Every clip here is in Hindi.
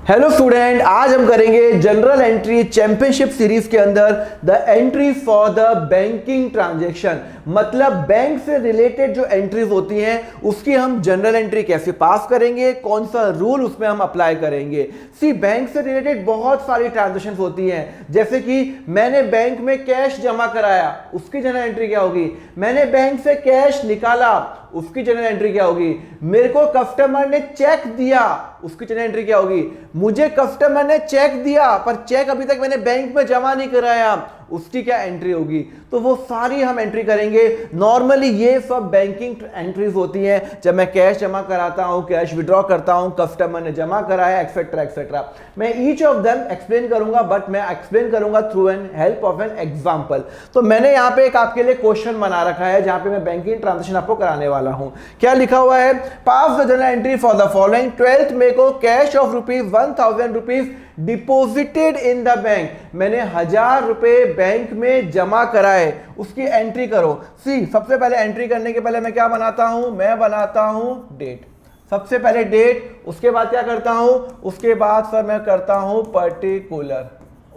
हेलो स्टूडेंट, आज हम करेंगे जनरल एंट्री चैंपियनशिप सीरीज के अंदर the entry for the banking transaction. मतलब बैंक से रिलेटेड जो एंट्रीज होती हैं उसकी हम जनरल एंट्री कैसे पास करेंगे, कौन सा रूल उसमें हम अप्लाई करेंगे। सी बैंक से रिलेटेड बहुत सारी ट्रांजैक्शन होती हैं, जैसे कि मैंने बैंक में कैश जमा कराया, उसकी जनरल एंट्री क्या होगी। मैंने बैंक से कैश निकाला, उसकी जनरल एंट्री क्या होगी। मेरे को कस्टमर ने चेक दिया, उसकी जनरल एंट्री क्या होगी। मुझे कस्टमर ने चेक दिया पर चेक अभी तक मैंने बैंक में जमा नहीं कराया, उसकी क्या एंट्री होगी। तो वो सारी हम एंट्री करेंगे। नॉर्मली ये सब बैंकिंग एंट्रीज होती हैं, जब मैं कैश जमा कराता हूं, कैश विड्रॉ करता हूं, कस्टमर ने जमा कराया, एक्सेट्रा एक्सेट्रा। मैं ईच ऑफ देम एक्सप्लेन करूंगा, बट मैं एक्सप्लेन करूंगा through an help of an example. तो मैंने यहां पे एक आपके लिए क्वेश्चन बना रखा है जहां पे मैं बैंकिंग ट्रांजेक्शन आपको कराने वाला हूं। क्या लिखा हुआ है, pass the general entry for the following. 12th May को cash of ₹1000 deposited in the bank. मैंने 1000 रुपए बैंक में जमा कराए, उसकी एंट्री करो। सी सबसे पहले एंट्री करने के पहले मैं क्या बनाता हूं, मैं बनाता हूं डेट। सबसे पहले डेट, उसके बाद क्या करता हूं, उसके बाद सर मैं करता हूं पर्टिकुलर।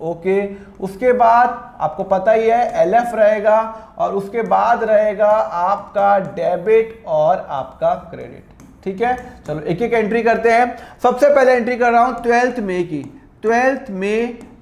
ओके, उसके बाद आपको पता ही है एलएफ रहेगा और उसके बाद रहेगा आपका डेबिट और आपका क्रेडिट। ठीक है, चलो एक एक एंट्री करते हैं। सबसे पहले एंट्री कर रहा हूं 12th मे की, 12th मे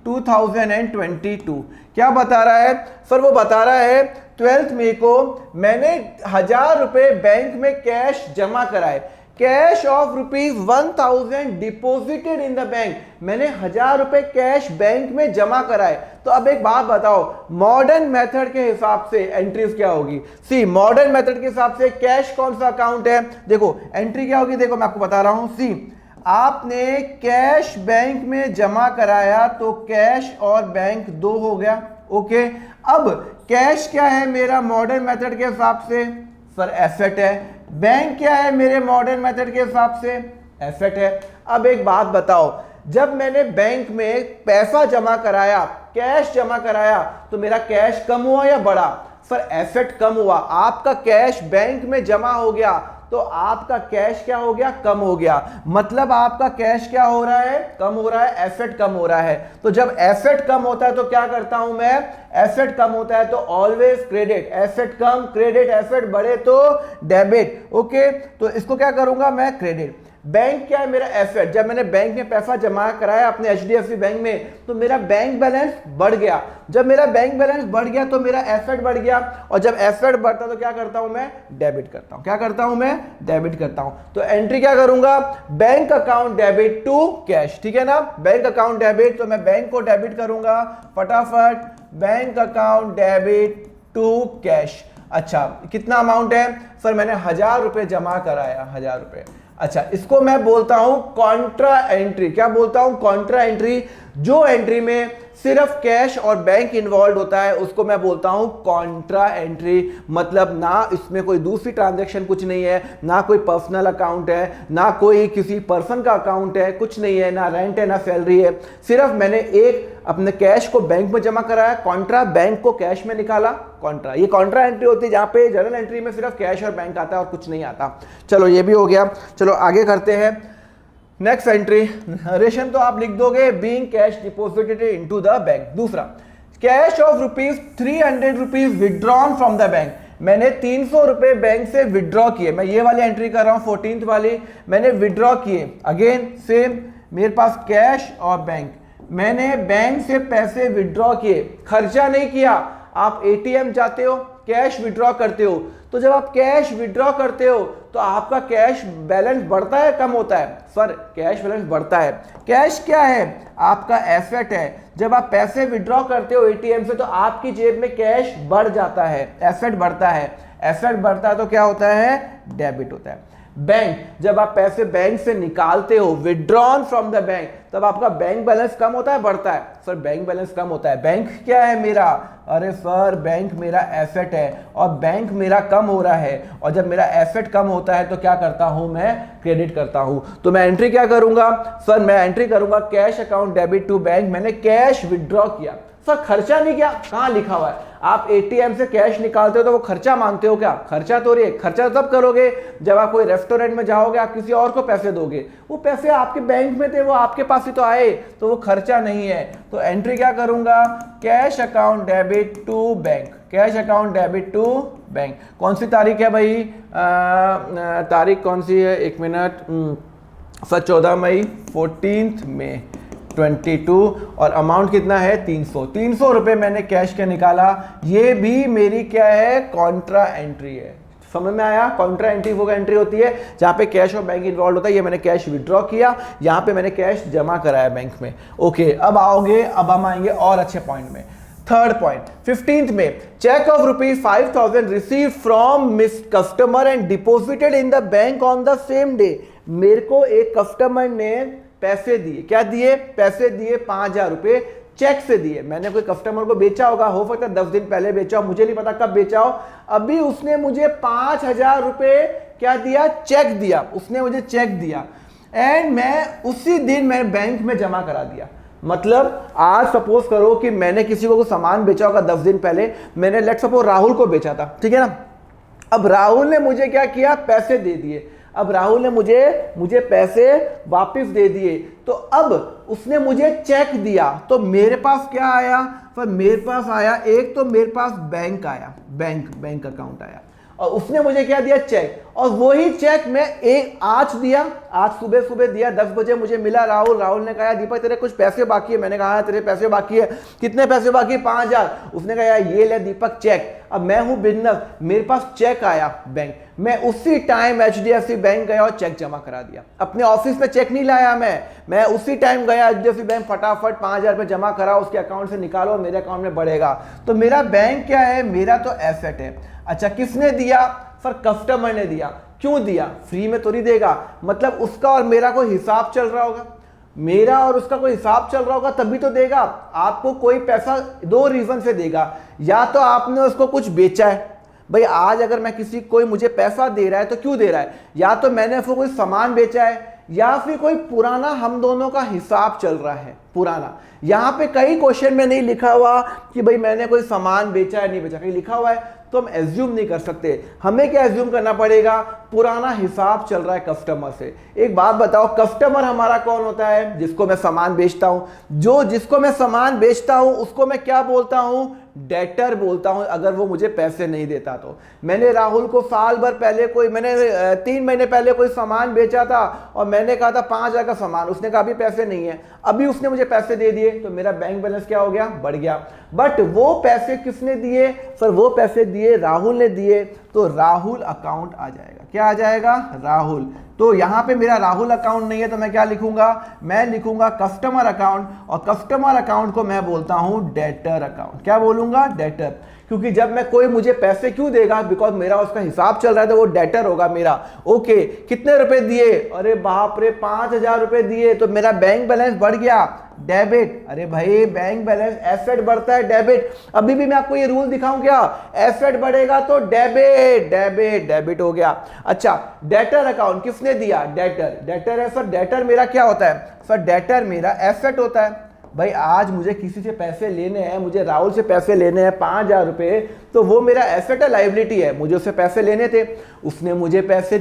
2022। क्या बता रहा है सर, वो बता रहा है 12th मे को मैंने 1000 रुपए बैंक में कैश जमा कराए। Cash of ₹1000 deposited in the bank. मैंने 1000 रुपए कैश बैंक में जमा कराए। तो अब एक बात बताओ, मॉडर्न मेथड के हिसाब से एंट्रीज क्या होगी। सी मॉडर्न मेथड के हिसाब से कैश कौन सा अकाउंट है, देखो एंट्री क्या होगी। देखो मैं आपको बता रहा हूं, सी आपने कैश बैंक में जमा कराया तो कैश और बैंक दो हो गया। ओके, अब कैश क्या है मेरा मॉडर्न मेथड के हिसाब से, सर एसेट है। बैंक क्या है मेरे मॉडर्न मेथड के हिसाब से, एसेट है। अब एक बात बताओ, जब मैंने बैंक में पैसा जमा कराया, कैश जमा कराया, तो मेरा कैश कम हुआ या बढ़ा। सर एसेट कम हुआ। आपका कैश बैंक में जमा हो गया तो आपका कैश क्या हो गया, कम हो गया। मतलब आपका कैश क्या हो रहा है, कम हो रहा है, एसेट कम हो रहा है। तो जब एसेट कम होता है तो क्या करता हूं मैं, एसेट कम होता है तो ऑलवेज क्रेडिट। एसेट कम क्रेडिट, एसेट बढ़े तो डेबिट। ओके, तो इसको क्या करूंगा मैं, क्रेडिट। बैंक क्या है मेरा, एसेट। जब मैंने बैंक में पैसा जमा कराया अपने एचडीएफसी बैंक में तो मेरा बैंक बैलेंस बढ़ गया। जब मेरा बैंक बैलेंस बढ़ गया तो मेरा एसेट बढ़ गया, और जब एसेट बढ़ता तो क्या करता हूं मैं, डेबिट करता हूं। क्या करता हूं मैं, डेबिट करता हूं। तो एंट्री क्या करूंगा, bank account debit to cash. ठीक है ना, बैंक अकाउंट डेबिट, तो मैं बैंक को डेबिट करूंगा फटाफट। Bank account debit to cash. अच्छा, कितना अमाउंट है सर, मैंने 1000 रुपए जमा कराया, 1000 रुपए। अच्छा, इसको मैं बोलता हूं कॉन्ट्रा एंट्री। क्या बोलता हूं, कॉन्ट्रा एंट्री। जो एंट्री में सिर्फ कैश और बैंक इन्वॉल्व होता है उसको मैं बोलता हूं कॉन्ट्रा एंट्री। मतलब ना इसमें कोई दूसरी ट्रांजैक्शन कुछ नहीं है, ना कोई पर्सनल अकाउंट है, ना कोई किसी पर्सन का अकाउंट है, कुछ नहीं है, ना रेंट है, ना सैलरी है। सिर्फ मैंने एक अपने कैश को बैंक में जमा कराया, कॉन्ट्रा बैंक को कैश में निकाला, कॉन्ट्रा। ये कॉन्ट्रा एंट्री होती है जहां पे जनरल एंट्री में सिर्फ कैश और बैंक आता है और कुछ नहीं आता। चलो ये भी हो गया, चलो आगे करते हैं। नेक्स्ट एंट्री, नरेशन तो आप लिख दोगे being cash deposited into the bank. दूसरा, cash of ₹300 withdrawn from the bank. मैंने 300 रुपए बैंक से विड्रॉ किए। मैं ये वाली एंट्री कर रहा हूं, 14th वाली। मैंने विड्रॉ किए, अगेन सेम, मेरे पास कैश और बैंक। मैंने बैंक से पैसे विड्रॉ किए, खर्चा नहीं किया। आप एटीएम जाते हो, कैश विड्रॉ करते हो, तो जब आप कैश विड्रॉ करते हो तो आपका कैश बैलेंस बढ़ता है, कम होता है। सर कैश बैलेंस बढ़ता है। कैश क्या है, आपका एसेट है। जब आप पैसे विड्रॉ करते हो एटीएम से तो आपकी जेब में कैश बढ़ जाता है, एसेट बढ़ता है। एसेट बढ़ता है तो क्या होता है, डेबिट होता है। बैंक, जब आप पैसे बैंक से निकालते हो, विड्रॉन फ्रॉम द बैंक, तब आपका बैंक बैलेंस कम होता है, बढ़ता है। सर बैंक बैलेंस कम होता है। बैंक क्या है मेरा, अरे सर बैंक मेरा एसेट है और बैंक मेरा कम हो रहा है, और जब मेरा एसेट कम होता है तो क्या करता हूं मैं, क्रेडिट करता हूं। तो मैं एंट्री क्या करूंगा सर, मैं एंट्री करूंगा cash account debit to bank. मैंने कैश विड्रॉ किया। सर खर्चा नहीं किया, कहाँ लिखा हुआ है? आप एटीएम से कैश निकालते हो तो वो खर्चा मानते हो क्या? खर्चा तो रही है, खर्चा तब करोगे जब आप कोई रेस्टोरेंट में जाओगे, आप किसी और को पैसे दोगे, वो पैसे आपके बैंक में थे, वो आपके पास ही तो आए, तो वो खर्चा नहीं है। तो एंट्री क्या करूंगा? Cash account debit to bank, cash account debit to bank. कौन सी तारीख है भाई? तारीख कौन सी है? 1 मिनट सर 14 मई, 14 मई 22 और अमाउंट कितना है? 300 रुपए मैंने कैश का निकाला। ये भी मेरी क्या है? कॉन्ट्रा एंट्री है। समझ में आया? कॉन्ट्रा एंट्री वो एंट्री होती है जहां पे कैश और बैंक इन्वॉल्व होता है। ये मैंने कैश विड्रॉ किया, यहाँ पे मैंने कैश जमा कराया बैंक में। ओके, अब आओगे, अब हम आएंगे और अच्छे पॉइंट में। थर्ड पॉइंट, 15th में cheque of ₹5,000 receive from Miss customer and deposited in the bank on the same day. मेरे को एक कस्टमर ने पैसे दिए, क्या दिए? पैसे दिए 5,000 रुपए चेक से दिए। मैंने कोई कस्टमर को बेचा होगा, हो सकता है 10 दिन पहले बेचा हो, मुझे नहीं पता कब बेचा हो। अभी उसने मुझे 5,000 रुपए क्या दिया? चेक दिया। उसने मुझे चेक दिया एंड मैं उसी दिन मैं बैंक में जमा करा दिया। मतलब आज सपोज करो कि मैंने किसी को सामान बेचा होगा 10 दिन पहले, मैंने लेट सपोज राहुल को बेचा था, ठीक है ना। अब राहुल ने मुझे क्या किया? पैसे दे दिए। अब राहुल ने मुझे पैसे वापस दे दिए, तो अब उसने मुझे चेक दिया, तो मेरे पास क्या आया? पर मेरे पास आया, एक तो मेरे पास बैंक आया, बैंक अकाउंट आया, और उसने मुझे क्या दिया? चेक। और वही चेक मैं आज दिया, आज सुबह दिया, 10 बजे मुझे मिला राहुल ने कहा दीपक तेरे कुछ पैसे बाकी है। मैंने कहा तेरे पैसे बाकी है। कितने पैसे बाकी? 5,000। उसने कहा ये ले दीपक चेक। अब मैं हूं बिजनेस, मेरे पास चेक आया बैंक, मैं उसी टाइम HDFC बैंक गया और चेक जमा करा दिया। अपने ऑफिस में चेक नहीं लाया मैं उसी टाइम गया HDFC बैंक, फटाफट 5,000 रुपये जमा करा, उसके अकाउंट से निकालो, मेरे अकाउंट में बढ़ेगा। तो मेरा बैंक क्या है? मेरा तो एसेट है। अच्छा, किसने दिया? सर कस्टमर ने दिया। क्यों दिया? फ्री में तो नहीं देगा, मतलब उसका और मेरा कोई हिसाब चल रहा होगा, मेरा और उसका कोई हिसाब चल रहा होगा तभी तो देगा। आपको कोई पैसा 2 रीजन से देगा, या तो आपने उसको कुछ बेचा है। भाई आज अगर मैं कोई मुझे पैसा दे रहा है तो क्यों दे रहा है? या तो मैंने उसको कोई सामान बेचा है, या फिर कोई पुराना हम दोनों का हिसाब चल रहा है पुराना। यहां पे कई क्वेश्चन में नहीं लिखा हुआ कि भाई मैंने कोई सामान बेचा है नहीं बेचा, कहीं लिखा हुआ है तो हम एज्यूम नहीं कर सकते। हमें क्या एज्यूम करना पड़ेगा? पुराना हिसाब चल रहा है कस्टमर से। एक बात बताओ, कस्टमर हमारा कौन होता है? जिसको मैं सामान बेचता हूं। जिसको मैं सामान बेचता हूं उसको मैं क्या बोलता हूं? डेटर बोलता हूं, अगर वो मुझे पैसे नहीं देता तो। मैंने राहुल को साल भर पहले मैंने 3 महीने पहले कोई सामान बेचा था और मैंने कहा था 5,000 का सामान, उसने कहा अभी पैसे नहीं है, अभी उसने मुझे पैसे दे दिए, तो मेरा बैंक बैलेंस क्या हो गया? बढ़ गया। बट वो पैसे किसने दिए? सर वो पैसे दिए राहुल ने दिए, तो राहुल अकाउंट आ जाएगा। क्या आ जाएगा? राहुल। तो यहां पे मेरा राहुल अकाउंट नहीं है, तो मैं क्या लिखूंगा? मैं लिखूंगा कस्टमर अकाउंट, और कस्टमर अकाउंट को मैं बोलता हूं डेटर अकाउंट। क्या बोलूंगा? डेटर। क्योंकि जब मैं कोई मुझे पैसे क्यों देगा? बिकॉज मेरा उसका हिसाब चल रहा है, तो वो डेटर होगा मेरा। ओके, कितने रुपए दिए? अरे बाप रे, 5,000 रुपए दिए, तो मेरा बैंक बैलेंस बढ़ गया, डेबिट। अरे भाई बैंक बैलेंस, एसेट बढ़ता है डेबिट। अभी भी मैं आपको ये रूल दिखाऊं क्या? एसेट बढ़ेगा तो डेबिट हो गया। अच्छा, डेटर अकाउंट किसने दिया? डेटर है सर। डेटर मेरा क्या होता है? सर डेटर मेरा एसेट होता है। भाई आज मुझे किसी से पैसे लेने हैं, मुझे राहुल से पैसे लेने हैं 5,000 रुपए, तो वो मेरा एसेट है, लायबिलिटी है। मुझे उससे पैसे लेने थे, उसने मुझे पैसे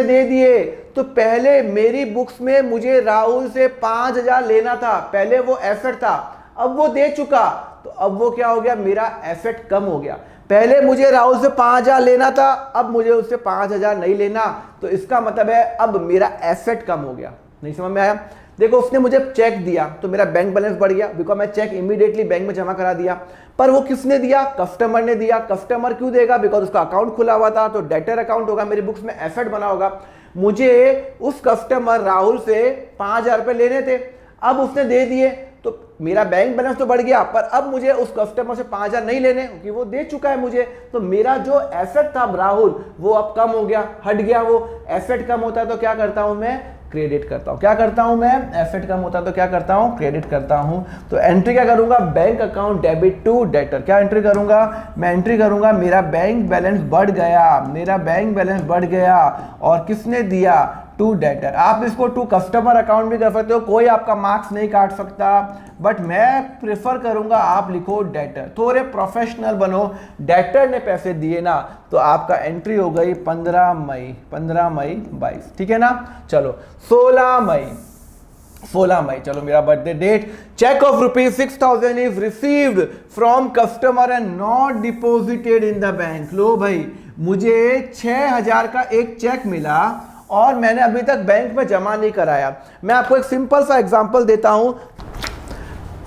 दे दिए, तो पहले मेरी बुक्स में मुझे राहुल से 5,000 लेना था, पहले वो एसेट था, अब वो दे चुका, तो अब वो क्या हो गया? मेरा एसेट कम हो गया। पहले मुझे राहुल से 5,000 लेना था, अब मुझे उससे 5,000 नहीं लेना, तो इसका मतलब है अब मेरा एसेट कम हो गया। नहीं समझ में आया? देखो, उसने मुझे चेक दिया तो मेरा बैंक बैलेंस बढ़ गया, बिकॉज मैं चेक इमीडिएटली बैंक में जमा करा दिया। पर वो किसने दिया? कस्टमर ने दिया। कस्टमर क्यों देगा? बिकॉज उसका अकाउंट खुला हुआ था, तो डेटर अकाउंट होगा, मेरी बुक्स में एसेट बना होगा। मुझे उस कस्टमर राहुल से 5,000 रुपए लेने थे, अब उसने दे दिए, तो मेरा बैंक बैलेंस तो बढ़ गया, पर अब मुझे उस कस्टमर से 5,000 नहीं लेने, क्योंकि वो दे चुका है मुझे। तो मेरा जो एसेट था राहुल, वो अब कम हो गया, हट गया। वो एसेट कम होता है तो क्या करता हूं मैं? क्रेडिट करता हूं। क्या करता हूं मैं? एसेट कम होता है तो क्या करता हूं? क्रेडिट करता हूं। तो एंट्री क्या करूंगा? Bank account debit to debtor. क्या एंट्री करूंगा? मैं एंट्री करूंगा मेरा बैंक बैलेंस बढ़ गया, और किसने दिया? To debtor. आप इसको टू कस्टमर अकाउंट भी कर सकते हो, कोई आपका मार्क्स नहीं काट सकता, बट मैं प्रेफर करूंगा आप लिखो डेटर, थोड़े प्रोफेशनल बनो। डेटर ने पैसे दिए ना, तो आपका एंट्री हो गई 15 मई 22, ठीक है ना। चलो 16 मई, चलो मेरा birthday date. Cheque of ₹6,000 is received from customer and not deposited in the bank. लो भाई, मुझे 6,000 का एक चेक मिला और मैंने अभी तक बैंक में जमा नहीं कराया। मैं आपको एक सिंपल सा एग्जांपल देता हूं।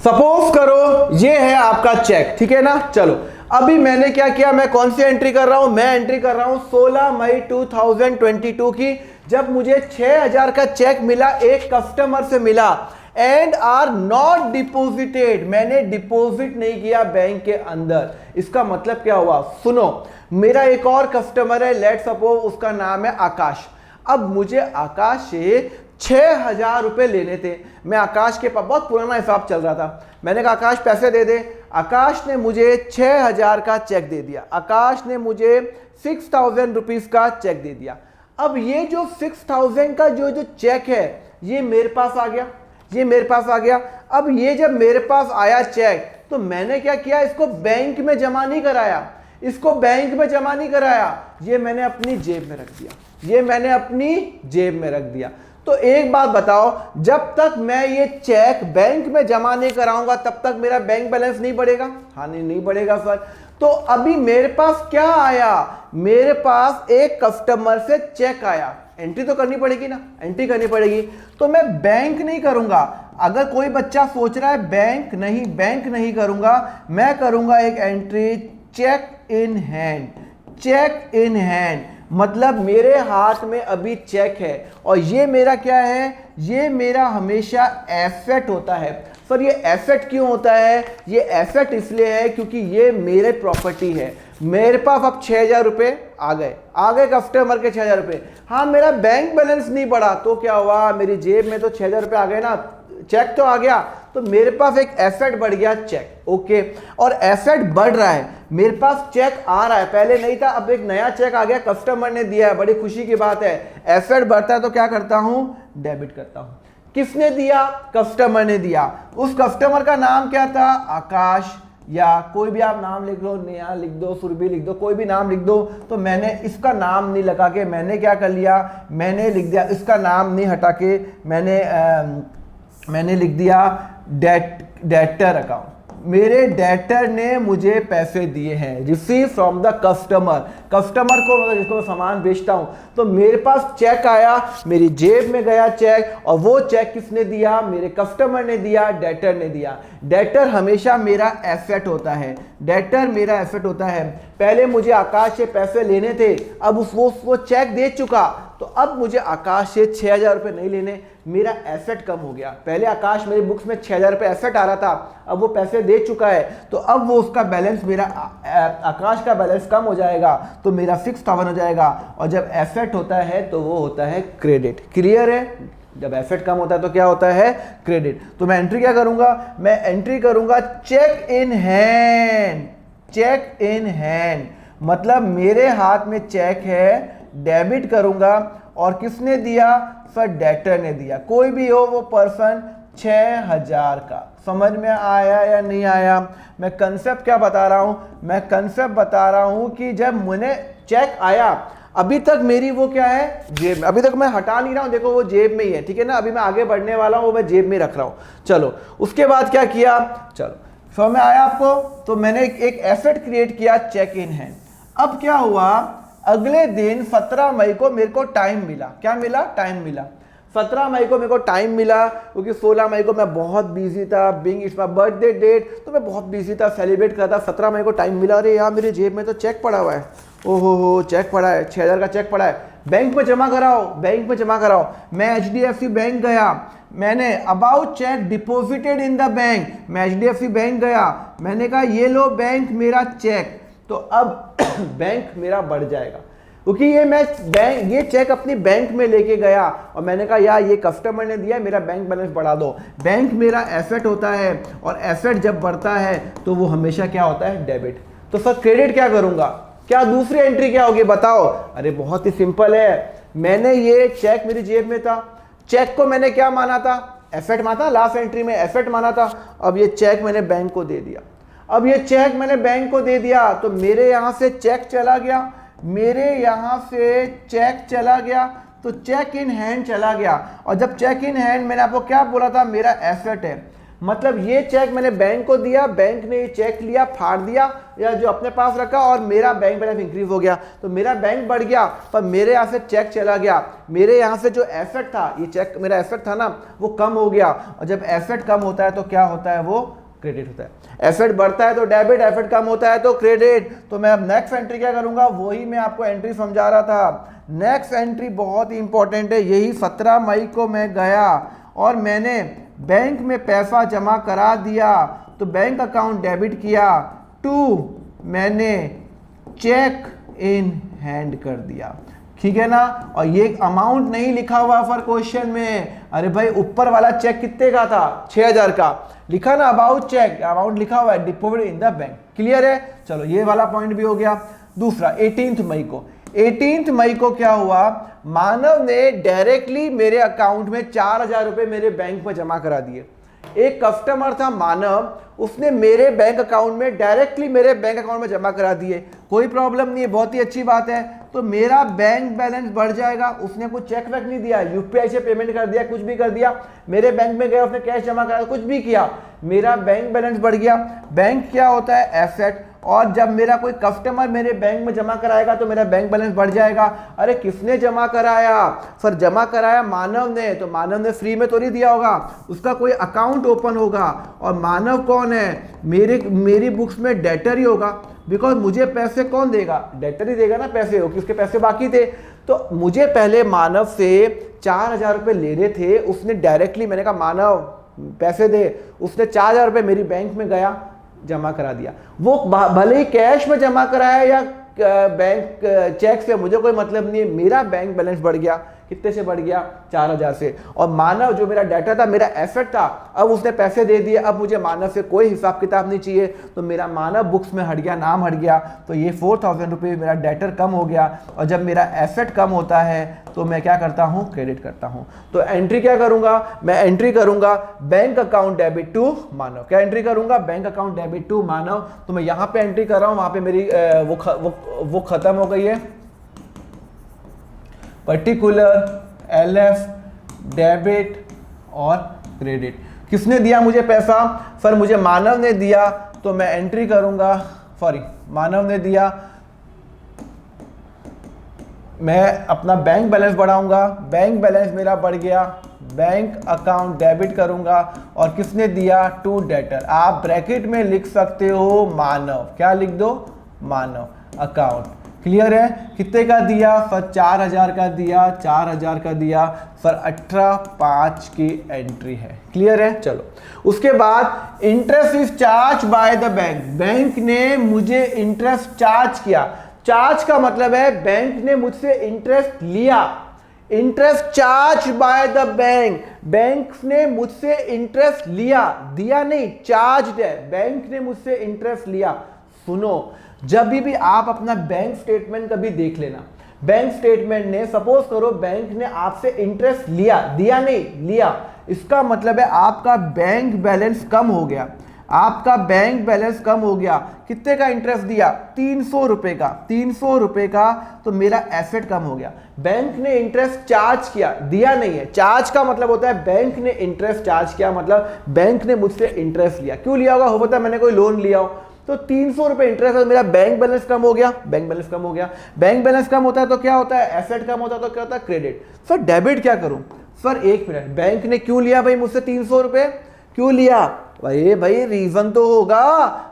सपोज करो ये है आपका चेक, ठीक है ना। चलो अभी मैंने क्या किया, मैं कौन सी एंट्री कर रहा हूं, मैं एंट्री कर रहा हूं 16 मई 2022 की, जब मुझे 6,000 का चेक मिला, एक कस्टमर से मिला, एंड आर नॉट डिपॉजिटेड, मैंने डिपॉजिट नहीं किया बैंक के अंदर। इसका मतलब क्या हुआ, सुनो, मेरा एक और कस्टमर है, लेट्स सपोज उसका नाम है आकाश। अब मुझे आकाश से 6,000 रुपए लेने थे। मैं आकाश के पास, बहुत पुराना हिसाब चल रहा था, मैंने कहा आकाश पैसे दे दे। आकाश ने मुझे 6,000 का चेक दे दिया, आकाश ने मुझे 6,000 रुपीज का चेक दे दिया। अब ये जो 6,000 का जो चेक है, ये मेरे पास आ गया, ये मेरे पास आ गया। अब ये जब मेरे पास आया चेक, तो मैंने क्या किया, इसको बैंक में जमा नहीं कराया, इसको बैंक में जमा नहीं कराया, ये मैंने अपनी जेब में रख दिया, ये मैंने अपनी जेब में रख दिया। तो एक बात बताओ, जब तक मैं ये चेक बैंक में जमा नहीं कराऊंगा तब तक मेरा बैंक बैलेंस नहीं बढ़ेगा? हाँ नहीं बढ़ेगा सर। तो अभी मेरे पास क्या आया, मेरे पास एक कस्टमर से चेक आया, एंट्री तो करनी पड़ेगी ना, एंट्री करनी पड़ेगी। तो मैं बैंक नहीं करूंगा। अगर कोई बच्चा सोच रहा है बैंक नहीं करूंगा, मैं करूंगा एक entry cheque in hand. Check in hand मतलब मेरे हाथ में अभी चेक है, और ये मेरा क्या है, ये मेरा हमेशा एसेट होता है। सर ये एसेट क्यों होता है? ये एसेट इसलिए है क्योंकि ये मेरे प्रॉपर्टी है। मेरे पास अब 6,000 रुपये आ गए कस्टमर के 6,000 रुपये। हाँ, मेरा बैंक बैलेंस नहीं बढ़ा, तो क्या हुआ, मेरी जेब में तो 6,000 रुपये आ गए ना, चेक तो आ गया, तो मेरे पास एक एसेट बढ़ गया, चेक। ओके, और एसेट बढ़ रहा है, मेरे पास चेक आ रहा है, पहले नहीं था, अब एक नया चेक आ गया, कस्टमर ने दिया है, बड़ी खुशी की बात है। एसेट बढ़ता है तो क्या करता हूं, डेबिट करता हूं। किसने दिया? कस्टमर ने दिया। उस कस्टमर का नाम क्या था? आकाश, या कोई भी आप नाम लिख लो, नेहा लिख दो, सुरभि लिख दो, कोई भी नाम लिख दो। तो मैंने इसका नाम नहीं लगा के मैंने क्या कर लिया, मैंने लिख दिया, इसका नाम नहीं हटा के मैंने लिख दिया डेटर अकाउंट। मेरे डेटर ने मुझे पैसे दिए हैं, receive from the customer. Customer को मतलब जिसको मैं सामान बेचता हूं, तो मेरे पास चेक आया, मेरी जेब में गया चेक, और वो चेक किसने दिया? मेरे कस्टमर ने दिया, डेटर ने दिया। डेटर हमेशा मेरा एसेट होता है, डेटर मेरा एसेट होता है। पहले मुझे आकाश से पैसे लेने थे, अब वो चेक दे चुका, तो अब मुझे आकाश से 6,000 रुपये नहीं लेने, मेरा एसेट कम हो गया। पहले आकाश मेरी बुक्स में 6,000 रुपये एसेट आ रहा था, अब वो पैसे दे चुका है, तो अब वो उसका बैलेंस, मेरा आकाश का बैलेंस कम हो जाएगा, तो मेरा 6,000 हो जाएगा। और जब एसेट होता है तो वो होता है क्रेडिट। क्लियर है? जब एसेट कम होता है तो क्या होता है? क्रेडिट। तो मैं एंट्री क्या करूंगा? मैं एंट्री करूंगा check in hand. Check in hand मतलब मेरे हाथ में चेक है, डेबिट करूंगा, और किसने दिया? सर डेटर ने दिया। कोई भी हो वो पर्सन, 6,000 का। समझ में आया या नहीं आया? मैं कंसेप्ट क्या बता रहा हूं? मैं कंसेप्ट बता रहा हूं कि जब मुझे चेक आया, अभी तक मेरी वो क्या है, जेब में, अभी तक मैं हटा नहीं रहा हूं, देखो वो जेब में ही है, ठीक है ना। अभी मैं आगे बढ़ने वाला हूं, वो मैं जेब में रख रहा हूं। चलो उसके बाद क्या किया, चलो समझ में आया आपको? तो मैंने एक एसेट क्रिएट किया, चेक इन हैंड। अब क्या हुआ, अगले दिन 17 मई को मेरे को टाइम मिला। क्या मिला? टाइम मिला। 17 मई को मेरे को टाइम मिला, क्योंकि 16 मई को मैं बहुत बिजी था, being it's my birthday date, तो मैं बहुत बिजी था, सेलिब्रेट कर रहा था। 17 मई को टाइम मिला, अरे यार मेरी जेब में तो चेक पड़ा हुआ है, ओहो हो चेक पड़ा है, 6,000 का चेक पड़ा है, बैंक में जमा कराओ, बैंक में जमा कराओ। मैं HDFC बैंक गया, मैंने about check deposited in the bank, मैं HDFC बैंक गया, मैंने कहा ये लो बैंक मेरा चेक, तो अब बैंक मेरा बढ़ जाएगा, क्योंकि ये चेक अपनी बैंक में लेके गया, और मैंने कहा यार ये कस्टमर ने दिया, मेरा बैंक बैलेंस बढ़ा दो। बैंक मेरा एसेट होता है, और एसेट जब बढ़ता है तो वो हमेशा क्या होता है? डेबिट। तो सर क्रेडिट क्या करूंगा? क्या दूसरी एंट्री क्या होगी बताओ? अरे बहुत ही सिंपल है, मैंने ये चेक मेरी जेब में था, चेक को मैंने क्या माना था, एसेट माना था, लास्ट एंट्री में एसेट माना था। अब ये चेक मैंने बैंक को दे दिया, अब ये चेक मैंने बैंक को दे दिया तो मेरे यहां से चेक चला गया, मेरे यहां से चेक चला गया, तो चेक इन हैंड चला गया। और जब चेक इन हैंड, मैंने आपको क्या बोला था, मेरा एसेट है, मतलब ये चेक मैंने बैंक को दिया, बैंक ने ये चेक लिया, फाड़ दिया या जो अपने पास रखा और मेरा बैंक बैलेंस इंक्रीज हो गया, तो मेरा बैंक बढ़ गया पर मेरे यहाँ से चेक चला गया, मेरे यहाँ से जो एसेट था, ये चेक मेरा एसेट था ना, वो कम हो गया। और जब एसेट कम होता है तो क्या होता है, वो क्रेडिट होता है। एसेट बढ़ता है तो डेबिट, एसेट कम होता है तो क्रेडिट। तो मैं अब नेक्स्ट एंट्री क्या करूंगा, वही मैं आपको एंट्री समझा रहा था। नेक्स्ट एंट्री बहुत ही इंपॉर्टेंट है, यही 17 मई को मैं गया और मैंने बैंक में पैसा जमा करा दिया, तो बैंक अकाउंट डेबिट किया, टू मैंने चेक इन हैंड कर दिया, ठीक है ना। और ये अमाउंट नहीं लिखा हुआ फॉर क्वेश्चन में, अरे भाई ऊपर वाला चेक कितने का था, 6000 का लिखा ना, अबाउट चेक, अमाउंट लिखा हुआ है, deposit in the bank, clear है। चलो ये वाला पॉइंट भी हो गया। दूसरा 18 मई को, 18 मई को क्या हुआ, मानव ने डायरेक्टली मेरे अकाउंट में 4000 रुपए मेरे बैंक में जमा करा दिए। एक कस्टमर था मानव, उसने मेरे बैंक अकाउंट में डायरेक्टली मेरे बैंक अकाउंट में जमा करा दिए, कोई प्रॉब्लम नहीं है, बहुत ही अच्छी बात है। तो मेरा बैंक बैलेंस बढ़ जाएगा, उसने कुछ चेक वेक नहीं दिया, यूपीआई से पेमेंट कर दिया, कुछ भी कर दिया, मेरे बैंक में गया, उसने कैश जमा करा, कुछ भी किया, मेरा बैंक बैलेंस बढ़ गया। बैंक क्या होता है, एसेट, और जब मेरा कोई कस्टमर मेरे बैंक में जमा कराएगा तो मेरा बैंक बैलेंस बढ़ जाएगा। अरे किसने जमा कराया, सर जमा कराया मानव ने, तो मानव ने फ्री में तो नहीं दिया होगा, उसका कोई अकाउंट ओपन होगा। और मानव कौन है, मेरी बुक्स में डेटर ही होगा, बिकॉज मुझे पैसे कौन देगा, डेटर ही देगा ना पैसे, हो किसके पैसे बाकी थे। तो मुझे पहले मानव से 4000 रुपये ले रहे थे, उसने डायरेक्टली, मैंने कहा मानव पैसे दे, उसने 4000 रुपये मेरी बैंक में गया, जमा करा दिया। वो भले ही कैश में जमा कराया या बैंक चेक से, मुझे कोई मतलब नहीं है, मेरा बैंक बैलेंस बढ़ गया, कितने से बढ़ गया, 4000 से। और मानव जो मेरा डेटा था, मेरा एसेट था, अब उसने पैसे दे दिए, अब मुझे मानव से कोई हिसाब किताब नहीं चाहिए, तो मेरा मानव बुक्स में हट गया, नाम हट गया, तो ये 4000 रुपये मेरा डेटर कम हो गया। और जब मेरा एसेट कम होता है तो मैं क्या करता हूँ, क्रेडिट करता हूँ। तो एंट्री क्या करूंगा, मैं एंट्री करूंगा बैंक अकाउंट डेबिट टू मानव, क्या एंट्री करूंगा, बैंक अकाउंट डेबिट टू मानव। तो मैं यहाँ पे एंट्री कर रहा हूँ, वहां पे मेरी वो खत्म हो गई है, पर्टिकुलर, एलएफ, डेबिट और क्रेडिट। किसने दिया मुझे पैसा, सर मुझे मानव ने दिया, तो मैं एंट्री करूंगा, सॉरी मानव ने दिया, मैं अपना बैंक बैलेंस बढ़ाऊंगा, बैंक बैलेंस मेरा बढ़ गया, बैंक अकाउंट डेबिट करूंगा, और किसने दिया, टू डेटर। आप ब्रैकेट में लिख सकते हो मानव, क्या लिख दो, मानव अकाउंट, क्लियर है। कितने का दिया, सर 4000 का दिया, 4000 का दिया, सर 18/5 की एंट्री है, क्लियर है। चलो उसके बाद interest is charge by the bank, bank ने मुझे इंटरेस्ट चार्ज किया। चार्ज का मतलब है बैंक ने मुझसे इंटरेस्ट लिया, interest charge by the bank, bank ने मुझसे इंटरेस्ट लिया, दिया नहीं, चार्ज है, बैंक ने मुझसे इंटरेस्ट लिया। सुनो, जब भी आप अपना बैंक स्टेटमेंट कभी देख लेना, बैंक स्टेटमेंट ने, सपोज करो बैंक ने आपसे इंटरेस्ट लिया, दिया नहीं, लिया, इसका मतलब है आपका बैंक बैलेंस कम हो गया, आपका बैंक बैलेंस कम हो गया। कितने का इंटरेस्ट दिया, 300 रुपए का, 300 रुपए का, तो मेरा एसेट कम हो गया। बैंक ने इंटरेस्ट चार्ज किया, दिया नहीं है, चार्ज का मतलब होता है बैंक ने इंटरेस्ट चार्ज किया, मतलब बैंक ने मुझसे इंटरेस्ट लिया। क्यों लिया होगा, हो पता है मैंने कोई लोन लिया हो, तो 300 रुपए इंटरेस्ट है, मेरा बैंक बैलेंस कम हो गया, बैंक बैलेंस कम हो गया। बैंक बैलेंस कम होता है तो क्या होता है, एसेट कम होता है तो क्या होता है, क्रेडिट। सर डेबिट क्या करूं, सर एक मिनट, बैंक ने क्यों लिया भाई मुझसे 300 रुपए, क्यों लिया भाई रीजन तो होगा।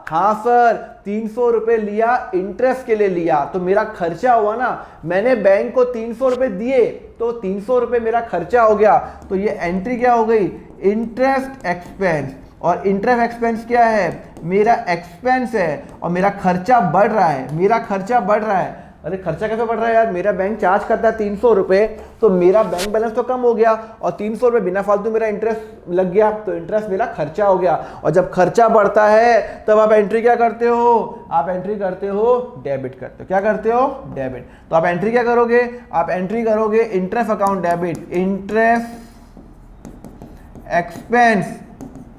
हाँ सर 300 रुपए लिया, इंटरेस्ट के लिए लिया, तो मेरा खर्चा हुआ ना, मैंने बैंक को 300 रुपए दिए तो 300 रुपए मेरा खर्चा हो गया। तो ये एंट्री क्या हो गई, इंटरेस्ट एक्सपेंस, और इंटरेस्ट एक्सपेंस क्या है, मेरा एक्सपेंस है और मेरा खर्चा बढ़ रहा है, मेरा खर्चा बढ़ रहा है। अरे खर्चा कैसे बढ़ रहा है यार, मेरा बैंक चार्ज करता है 300 रुपये, तो मेरा बैंक बैलेंस तो कम हो गया और 300 रुपये बिना फालतू मेरा इंटरेस्ट लग गया, तो इंटरेस्ट मेरा खर्चा हो गया। और जब खर्चा बढ़ता है तब आप एंट्री क्या करते हो, आप एंट्री करते हो डेबिट करते हो। क्या करते हो, डेबिट। तो आप एंट्री क्या करोगे, आप एंट्री करोगे interest account debit, interest expense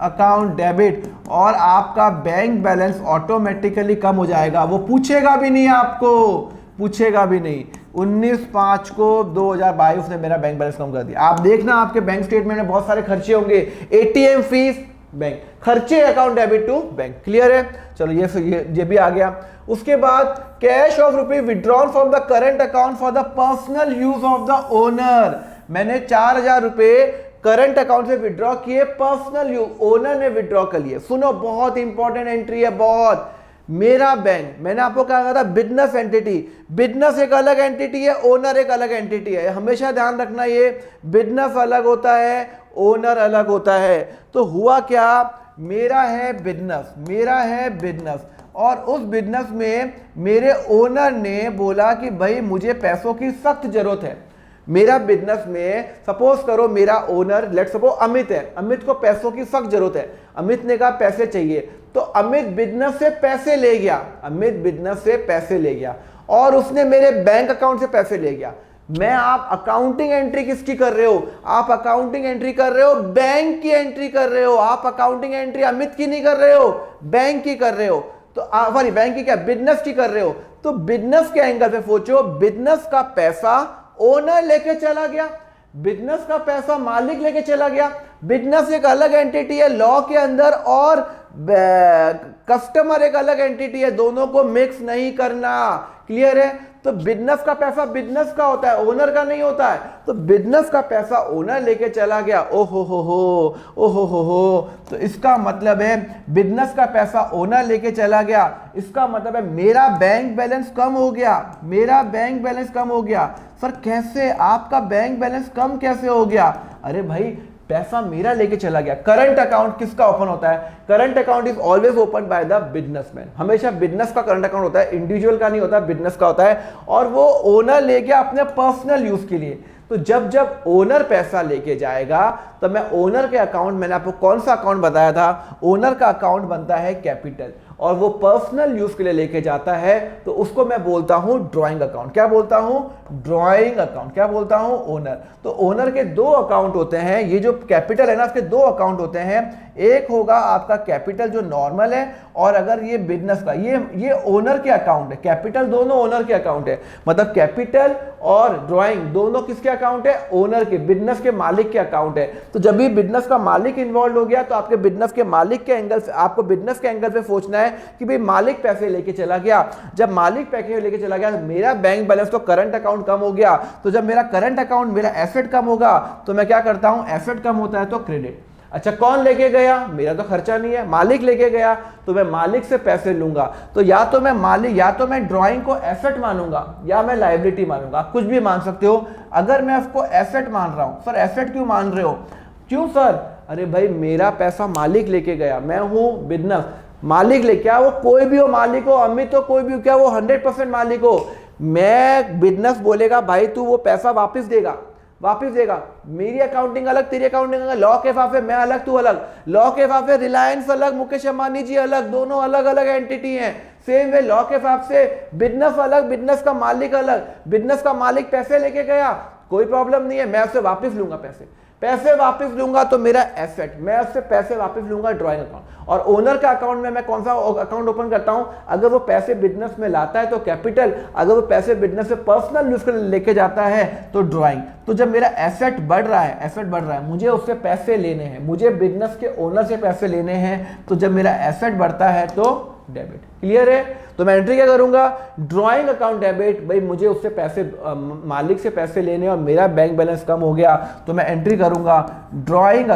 account debit, और आपका बैंक बैलेंस ऑटोमेटिकली कम हो जाएगा। वो पूछेगा भी नहीं, आपको पूछेगा भी नहीं। 19/5 को 2022 ने मेरा बैंक बैलेंस कम कर दिया। आप देखना आपके बैंक स्टेटमेंट में बहुत सारे खर्चे होंगे, एटीएम फीस बैंक खर्चे, account debit to bank. Clear है, चलो ये भी आ गया। उसके बाद कैश ऑफ रुपये withdrawn from the current account for the personal use of the owner. मैंने 4000 रुपये करंट अकाउंट से विड्रॉ किए, पर्सनल यूज ओनर ने विड्रॉ कर लिए। सुनो बहुत इंपॉर्टेंट एंट्री है, बहुत। मेरा बैंक, मैंने आपको कहा था बिजनेस एंटिटी, बिजनेस एक अलग एंटिटी है, ओनर एक अलग एंटिटी है, हमेशा ध्यान रखना। ये बिजनेस अलग होता है, ओनर अलग होता है। तो हुआ क्या, मेरा है बिजनेस, मेरा है बिजनेस, और उस बिजनेस में मेरे ओनर ने बोला कि भाई मुझे पैसों की सख्त जरूरत है। मेरा बिजनेस में सपोज करो मेरा ओनर लेट सपोज अमित है, अमित को पैसों की सख्त जरूरत है, अमित ने कहा पैसे चाहिए, तो अमित बिजनेस से पैसे ले गया, अमित बिजनेस से पैसे ले गया और उसने मेरे बैंक अकाउंट से पैसे ले गया। मैं, आप अकाउंटिंग एंट्री किसकी कर रहे हो, आप अकाउंटिंग एंट्री कर रहे हो, बैंक की एंट्री कर रहे हो। आप अकाउंटिंग एंट्री अमित की नहीं कर रहे हो, बैंक की कर रहे हो। तो सॉरी बैंक की क्या, बिजनेस की कर रहे हो। तो बिजनेस के एंगल पे सोचो, बिजनेस का पैसा ओनर लेके चला गया, बिजनेस का पैसा मालिक लेके चला गया। बिजनेस एक अलग एंटिटी है लॉ के अंदर और कस्टमर एक अलग एंटिटी है, दोनों को मिक्स नहीं करना। क्लियर है, तो बिजनेस का पैसा बिजनेस का होता है, ओनर का नहीं होता है। तो बिजनेस का पैसा ओनर लेके चला गया, ओ हो। तो इसका मतलब है बिजनेस का पैसा ओनर लेके चला गया, इसका मतलब है मेरा बैंक बैलेंस कम हो गया, मेरा बैंक बैलेंस कम हो गया। सर कैसे, आपका बैंक बैलेंस कम कैसे हो गया? अरे भाई पैसा मेरा लेके चला गया। करंट अकाउंट किसका ओपन होता है? Current account is always open by the businessman. हमेशा बिजनेस का करंट अकाउंट होता है, इंडिविजुअल का नहीं होता, बिजनेस का होता है। और वो ओनर ले गया अपने पर्सनल यूज के लिए। तो जब जब ओनर पैसा लेके जाएगा तो मैं ओनर के अकाउंट, मैंने आपको कौन सा अकाउंट बताया था, ओनर का अकाउंट बनता है कैपिटल, और वो पर्सनल यूज के लिए लेके जाता है तो उसको मैं बोलता हूं ड्राइंग अकाउंट। क्या बोलता हूं? Drawing account. क्या बोलता हूं? ओनर। तो ओनर के दो अकाउंट होते हैं, ये जो कैपिटल है ना, उसके दो अकाउंट होते हैं। एक होगा आपका कैपिटल जो नॉर्मल है, और अगर ये बिजनेस का, ये ओनर के अकाउंट है। कैपिटल दोनों ओनर के अकाउंट है, मतलब कैपिटल और ड्राइंग दोनों किसके अकाउंट है? ओनर के, बिजनेस के मालिक के अकाउंट है। तो जब भी बिजनेस का मालिक इन्वॉल्व हो गया तो आपके बिजनेस के मालिक के एंगल से, आपको बिजनेस के एंगल से सोचना है कि भाई मालिक पैसे लेके चला गया। जब मालिक पैसे लेके चला गया तो मेरा बैंक बैलेंस तो करंट अकाउंट कम हो गया। तो जब मेरा करंट अकाउंट, मेरा एसेट कम होगा तो मैं क्या करता हूं, एसेट कम होता है तो क्रेडिट। अच्छा कौन लेके गया? मेरा तो खर्चा नहीं है, मालिक लेके गया, तो मैं मालिक से पैसे लूंगा। तो या तो मैं मालिक, या तो मैं ड्राइंग को एसेट मानूंगा या मैं लायबिलिटी मानूंगा। आप कुछ भी मान सकते हो। अगर मैं उसको एसेट मान रहा हूं, सर एसेट क्यों मान रहे हो? क्यों सर? अरे भाई मेरा पैसा मालिक लेके गया, मैं हूं बिजनेस, मालिक ले, क्या वो कोई भी हो, मालिक हो, अमित हो, कोई भी हो, क्या वो 100% मालिक हो? मैं बिजनेस बोलेगा भाई तू वो पैसा वापस देगा, वापस देगा। मेरी अकाउंटिंग अलग, तेरी अकाउंटिंग अलग, लॉ के हिसाब से मैं अलग, तू अलग, लॉ के हिसाब से रिलायंस अलग, मुकेश अंबानी जी अलग, दोनों अलग अलग एंटिटी हैं। सेम वे लॉ के हिसाब से बिजनेस अलग, बिजनेस का मालिक अलग। बिजनेस का मालिक पैसे लेके गया, कोई प्रॉब्लम नहीं है, मैं उससे वापस लूंगा पैसे वापस लूंगा तो मेरा एसेट, मैं उससे पैसे वापस लूंगा ड्राइंग अकाउंट। और ओनर का अकाउंट में मैं कौन सा अकाउंट ओपन करता हूं? अगर वो पैसे बिजनेस में लाता है तो कैपिटल, अगर वो पैसे बिजनेस से पर्सनल यूज के लिए लेके जाता है तो ड्राइंग। तो जब मेरा एसेट बढ़ रहा है, एसेट बढ़ रहा है, मुझे उससे पैसे लेने हैं, मुझे बिजनेस के ओनर से पैसे लेने हैं, तो जब मेरा एसेट बढ़ता है तो डेबिट। क्लियर है? तो मैं एंट्री क्या करूंगा? Drawing account debit. भाई मुझे उससे पैसे, मालिक से पैसे लेने और मेरा बैंक बैलेंस कम हो गया तो मैं एंट्री करूंगा ड्राइंग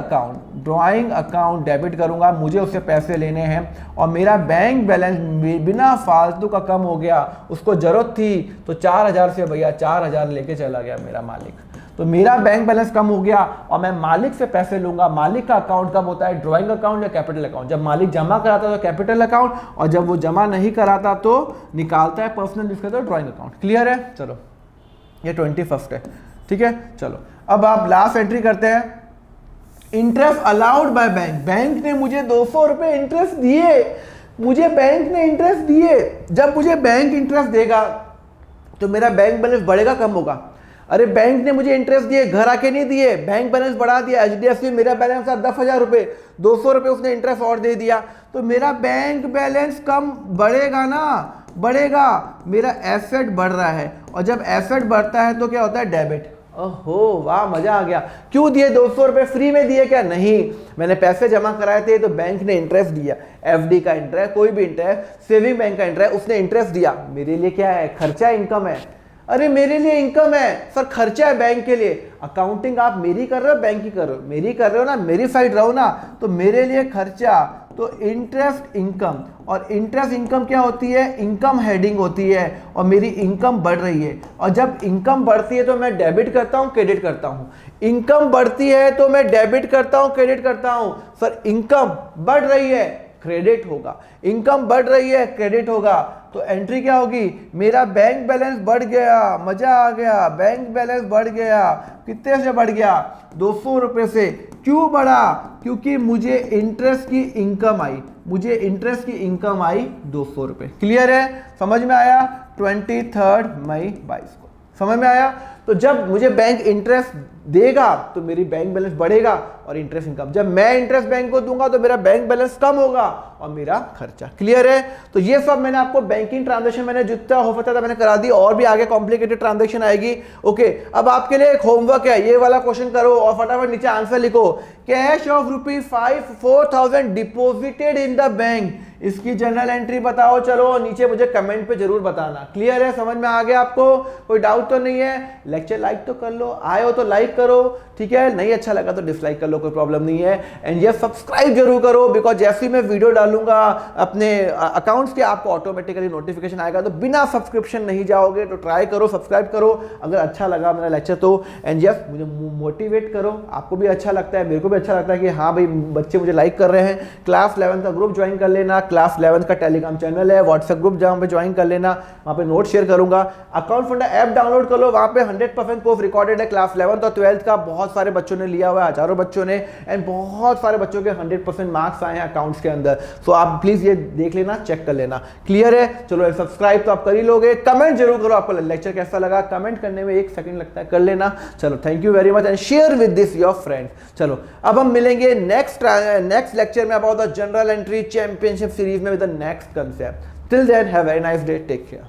अकाउंट डेबिट करूंगा, मुझे उससे पैसे लेने हैं और मेरा बैंक बैलेंस बिना फालतू का कम हो गया, उसको जरूरत थी तो 4000 से भैया 4000 लेके चला गया मेरा मालिक। तो मेरा बैंक बैलेंस कम हो गया और मैं मालिक से पैसे लूंगा। मालिक का अकाउंट कब होता है? ड्राइंग अकाउंट या कैपिटल अकाउंट। जब मालिक जमा कराता है तो कैपिटल अकाउंट, और जब वो जमा नहीं कराता तो निकालता है पर्सनल जिसका तो ड्राइंग अकाउंट। क्लियर है? चलो ये 21 है, ठीक है। चलो अब आप लास्ट एंट्री करते हैं। Interest allowed by bank, bank ने मुझे 200 रुपए इंटरेस्ट दिए, मुझे बैंक ने इंटरेस्ट दिए। जब मुझे बैंक इंटरेस्ट देगा तो मेरा बैंक बैलेंस बढ़ेगा कम होगा? अरे बैंक ने मुझे इंटरेस्ट दिए, घर आके नहीं दिए, बैंक बैलेंस बढ़ा दिया। एचडीएफसी मेरा बैलेंस था 10,000 रुपए, 200 रुपए उसने इंटरेस्ट और दे दिया, तो मेरा बैंक बैलेंस कम बढ़ेगा ना? बढ़ेगा। मेरा एसेट बढ़ रहा है, और जब एसेट बढ़ता है तो क्या होता है? डेबिट। ओहो वाह, मजा आ गया। क्यों दिए? 200 रुपए फ्री में दिए क्या? नहीं, मैंने पैसे जमा कराए थे तो बैंक ने इंटरेस्ट दिया। एफडी का इंटरेस्ट, कोई भी इंटरेस्ट, सेविंग बैंक का इंटरेस्ट, उसने इंटरेस्ट दिया। मेरे लिए क्या है? खर्चा, इनकम है। अरे मेरे लिए इनकम है सर, खर्चा है बैंक के लिए। अकाउंटिंग आप मेरी कर रहे हो, बैंक की कर रहे हो? मेरी कर रहे हो ना, मेरी साइड रहो ना, तो मेरे लिए खर्चा। तो इंटरेस्ट इनकम, और इंटरेस्ट इनकम क्या होती है? इनकम हेडिंग होती है, और मेरी इनकम बढ़ रही है। और जब इनकम बढ़ती है तो मैं डेबिट करता हूं, क्रेडिट करता हूं। इनकम बढ़ती है तो मैं डेबिट करता हूं, क्रेडिट करता हूं। सर इनकम बढ़ रही है, क्रेडिट होगा। इनकम बढ़ रही है, क्रेडिट होगा। तो एंट्री क्या होगी? मेरा बैंक बैलेंस बढ़ गया, मजा आ गया, बैंक बैलेंस बढ़ गया। कितने से बढ़ गया? 200 रुपए से। क्यों बढ़ा? क्योंकि मुझे इंटरेस्ट की इनकम आई, मुझे इंटरेस्ट की इनकम आई 200 रुपए। क्लियर है? समझ में आया? 23 मई 22 को समझ में आया? तो जब मुझे बैंक इंटरेस्ट देगा तो मेरी बैंक बैलेंस बढ़ेगा और इंटरेस्ट इनकम। जब मैं इंटरेस्ट बैंक को दूंगा तो मेरा बैंक बैलेंस कम होगा और मेरा खर्चा। क्लियर है? तो ये सब मैंने आपको बैंकिंग ट्रांजैक्शन मैंने जितना हो सकता था मैंने करा दी, और भी आगे कॉम्प्लिकेटेड ट्रांजैक्शन आएगी। ओके, अब आपके लिए एक होमवर्क है, ये वाला क्वेश्चन करो और फटाफट नीचे आंसर लिखो। Cash of ₹4,000 deposited in the bank, इसकी जनरल एंट्री बताओ। चलो नीचे मुझे कमेंट पे जरूर बताना। क्लियर है? समझ में आ गया आपको? कोई डाउट तो नहीं है? लेक्चर लाइक तो कर लो, आए हो तो लाइक करो, ठीक है? नहीं अच्छा लगा तो डिसलाइक कर लो, कोई प्रॉब्लम नहीं है। एंड ये सब्सक्राइब जरूर करो, बिकॉज जैसे ही मैं वीडियो डालूंगा अपने अकाउंट्स के आपको ऑटोमेटिकली नोटिफिकेशन आएगा। तो बिना सब्सक्रिप्शन नहीं जाओगे, तो ट्राई करो, सब्सक्राइब करो अगर अच्छा लगा मेरा लेक्चर तो। एंड यस, मुझे मोटिवेट करो, आपको भी अच्छा लगता है, मेरे को भी अच्छा लगता है कि हाँ भाई बच्चे मुझे लाइक कर रहे हैं। क्लास 11 का ग्रुप ज्वाइन कर लेना, क्लास 11 का टेलीग्राम चैनल है, व्हाट्सएप ग्रुप जहाँ पे ज्वाइन कर लेना, वहाँ पे नोट शेयर करूंगा। अकाउंट फंडा ऐप डाउनलोड कर लो, वहाँ पे 100% कोर्स रिकॉर्डेड है। क्लास 11 और 12 का बहुत सारे बच्चों ने लिया हुआ है, हजारों बच्चों ने, एंड बहुत सारे बच्चों के 100% मार्क्स आए हैं अकाउंट्स के अंदर। सो आप प्लीज ये देख लेना, चेक कर लेना। क्लियर है? चलो सब्सक्राइब तो आप कर ही लोगे। कमेंट जरूर करो आपको लेक्चर कैसा लगा, कमेंट करने में 1 सेकंड लगता है, कर लेना। चलो thank you very much and share with this your friends. चलो अब हम मिलेंगे नेक्स्ट लेक्चर में about the general entry championship series में with the next concept. Till then have a very nice day, take care.